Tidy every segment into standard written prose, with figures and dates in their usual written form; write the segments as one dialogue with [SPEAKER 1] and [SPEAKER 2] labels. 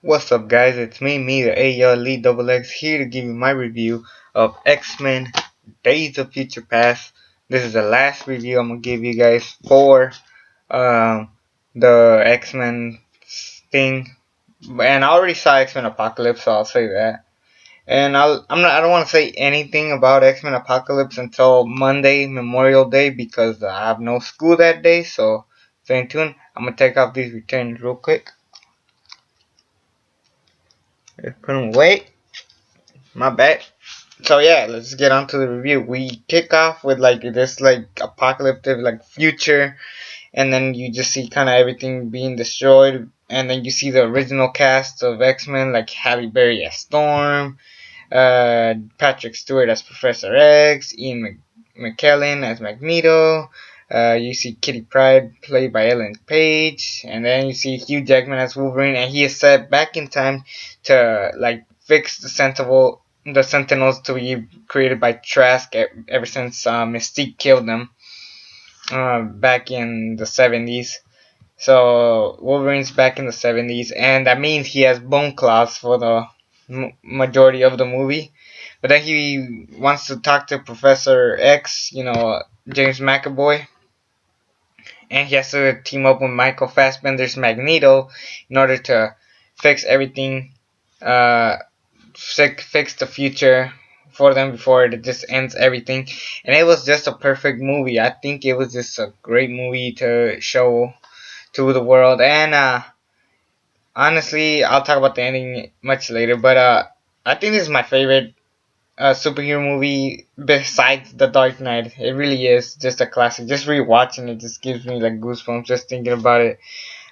[SPEAKER 1] What's up, guys? It's me, the AR Lee Double X, here to give you my review of X-Men Days of Future Past. This is the last review I'm gonna give you guys for um, the X-Men thing. And I already saw X-Men Apocalypse, so I'll say that. And I don't want to say anything about X-Men Apocalypse until Monday, Memorial Day, because I have no school that day. So stay tuned. I'm gonna take off these returns real quick. Just put them away. My bad. So yeah, let's get on to the review. We kick off with like this like apocalyptic like future, and then you just see kind of everything being destroyed, and then you see the original cast of X-Men like Halle Berry as Storm, Patrick Stewart as Professor X, Ian McKellen as Magneto. You see Kitty Pryde played by Ellen Page, and then you see Hugh Jackman as Wolverine, and he is set back in time to like fix the Sentinels to be created by Trask ever since Mystique killed them back in the 70s. So Wolverine's back in the 70s, and that means he has bone claws for the majority of the movie. But then he wants to talk to Professor X, James McAvoy, and he has to team up with Michael Fassbender's Magneto in order to fix everything, fix the future for them before it just ends everything. And it was just a perfect movie. I think it was just a great movie to show to the world. And honestly, I'll talk about the ending much later. But I think this is my favorite superhero movie besides The Dark Knight. It really is just a classic. Just rewatching it just gives me like goosebumps just thinking about it.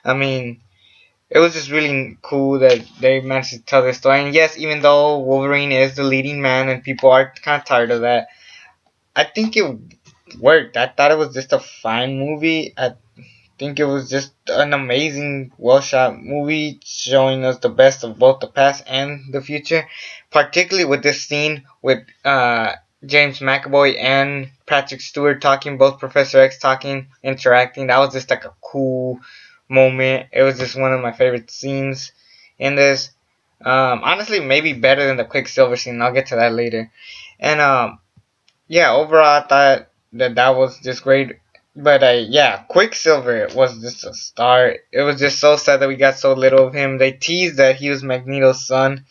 [SPEAKER 1] I mean, it was just really cool that they managed to tell this story. And yes, even though Wolverine is the leading man and people are kind of tired of that, I think it worked. I thought it was just a fine movie. I think it was just an amazing, well shot movie showing us the best of both the past and the future. Particularly with this scene with James McAvoy and Patrick Stewart talking, both Professor X talking, interacting. That was just like a cool moment. It was just one of my favorite scenes in this. Honestly, maybe better than the Quicksilver scene. I'll get to that later. And yeah, overall, I thought that was just great. But yeah, Quicksilver was just a star. It was just so sad that we got so little of him. They teased that he was Magneto's son,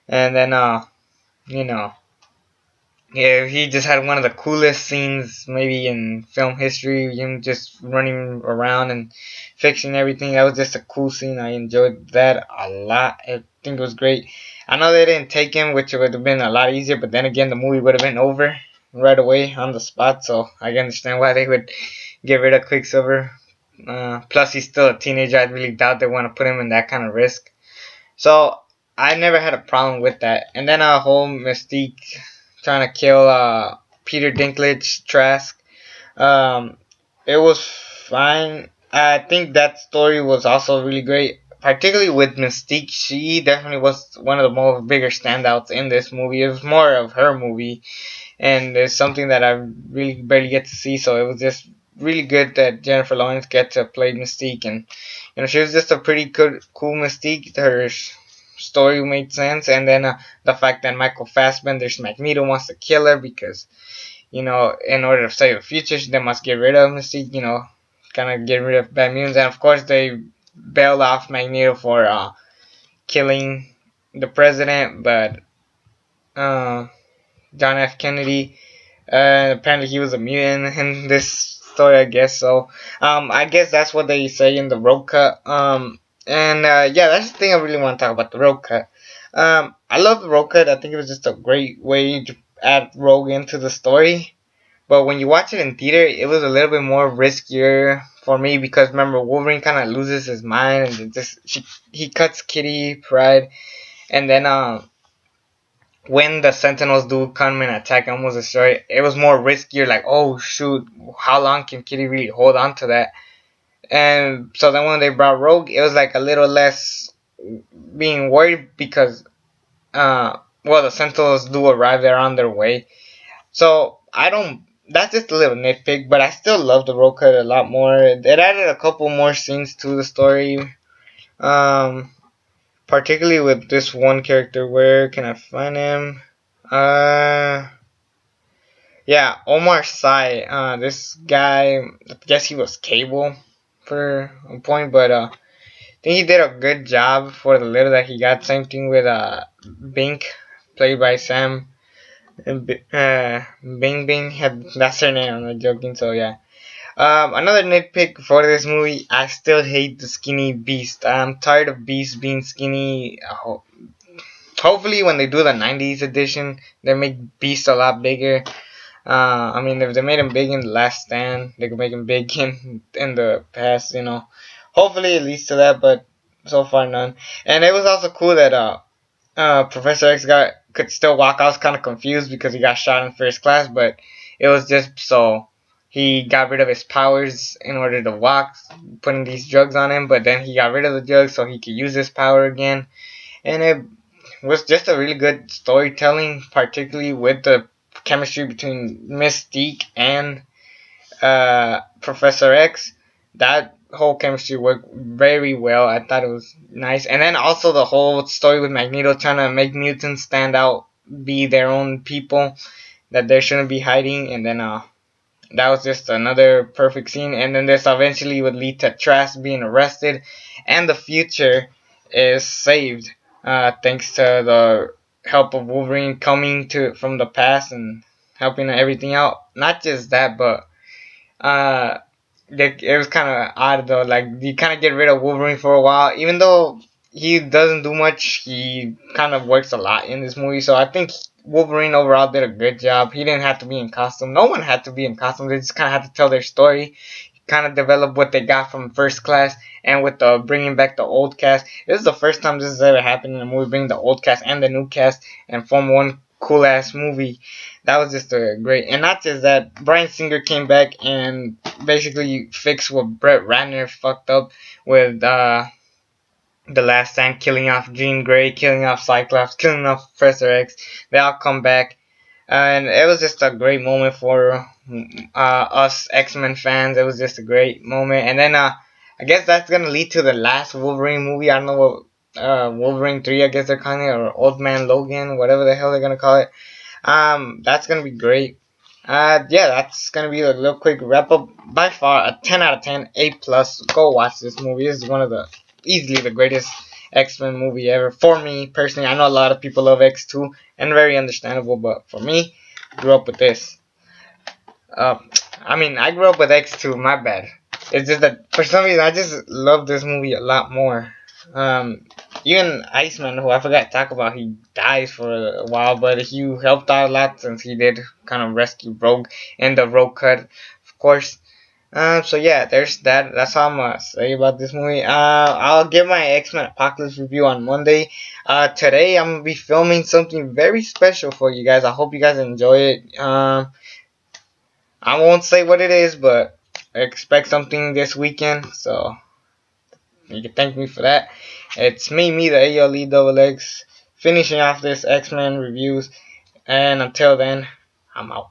[SPEAKER 1] and then you know, yeah, he just had one of the coolest scenes maybe in film history. Him just running around and fixing everything. That was just a cool scene. I enjoyed that a lot. I think it was great. I know they didn't take him, which would have been a lot easier. But then again, the movie would have been over right away on the spot. So I can understand why they would get rid of Quicksilver. Plus, he's still a teenager. I really doubt they want to put him in that kind of risk. So I never had a problem with that. And then a whole Mystique trying to kill Peter Dinklage Trask. It was fine. I think that story was also really great, particularly with Mystique. She definitely was one of the more bigger standouts in this movie. It was more of her movie, and it's something that I really barely get to see. So it was just really good that Jennifer Lawrence get to play Mystique, and she was just a pretty good, cool Mystique. Her story made sense, and then the fact that Michael Fassbender's Magneto wants to kill her because in order to save the future, they must get rid of Mystique. Kind of get rid of bad mutants, and of course they bailed off Magneto for killing the president, but John F. Kennedy. Apparently, he was a mutant in this story, I guess. So, I guess that's what they say in the road cut. And yeah, that's the thing I really want to talk about, the road cut. I love the road cut. I think it was just a great way to add Rogue into the story. But when you watch it in theater, it was a little bit more riskier for me because remember Wolverine kind of loses his mind and he cuts Kitty Pryde, and then when the Sentinels do come and attack and almost destroy it, it was more riskier. Like, oh shoot, how long can Kitty really hold on to that? And so then when they brought Rogue, it was like a little less being worried because, well, the Sentinels do arrive there on their way. So I don't. That's just a little nitpick, but I still love the Rogue cut a lot more. It added a couple more scenes to the story. Um, particularly with this one character. Where can I find him? Uh, yeah, Omar Sy. This guy, I guess he was Cable for a point, but I think he did a good job for the little that he got. Same thing with Bink, played by Sam. Bing Bing had that's her name. I'm not joking. So yeah. Another nitpick for this movie, I still hate the skinny Beast. I'm tired of Beast being skinny. Hopefully, when they do the 90s edition, they make Beast a lot bigger. I mean, if they made him big in the Last Stand, they could make him big in the past. Hopefully it leads to that, but so far none. And it was also cool that Professor X could still walk. I was kind of confused because he got shot in first class, but it was just so he got rid of his powers in order to walk, putting these drugs on him. But then he got rid of the drugs so he could use his power again, and it was just a really good storytelling, particularly with the chemistry between Mystique and Professor X. That whole chemistry worked very well. I thought it was nice. And then also the whole story with Magneto trying to make mutants stand out, be their own people that they shouldn't be hiding. And then that was just another perfect scene. And then this eventually would lead to Trask being arrested, and the future is saved thanks to the help of Wolverine coming to from the past and helping everything out. Not just that, but uh, it was kind of odd though. Like you kind of get rid of Wolverine for a while, even though he doesn't do much. He kind of works a lot in this movie, so I think Wolverine overall did a good job. He didn't have to be in costume. No one had to be in costume. They just kind of had to tell their story, kind of develop what they got from First Class, and with the bringing back the old cast. This is the first time this has ever happened in a movie, bring the old cast and the new cast and form one cool ass movie. That was just a great, and not just that, Bryan Singer came back and basically fixed what Brett Ratner fucked up with the Last Stand, killing off Jean Grey, killing off Cyclops, killing off Professor X. They all come back, and it was just a great moment for us X-Men fans. It was just a great moment, and then I guess that's gonna lead to the last Wolverine movie. I don't know what Wolverine 3, I guess they're calling it, or Old Man Logan, whatever the hell they're gonna call it. That's gonna be great. Yeah, that's gonna be a little quick wrap up. By far, a 10 out of 10, A plus. Go watch this movie. This is one of the easily the greatest X-Men movie ever for me personally. I know a lot of people love X2, and very understandable, but for me, grew up with this. Uh, I mean, I grew up with X2. My bad. It's just that for some reason I just love this movie a lot more. Um, Even Iceman, who I forgot to talk about, he dies for a while, but he helped out a lot since he did kind of rescue Rogue in the Rogue cut, of course. So yeah, there's that. That's all I'm gonna say about this movie. I'll give my X-Men Apocalypse review on Monday. Today I'm gonna be filming something very special for you guys. I hope you guys enjoy it. I won't say what it is, but expect something this weekend. So you can thank me for that. It's me, the ALE Double X, finishing off this X-Men reviews. And until then, I'm out.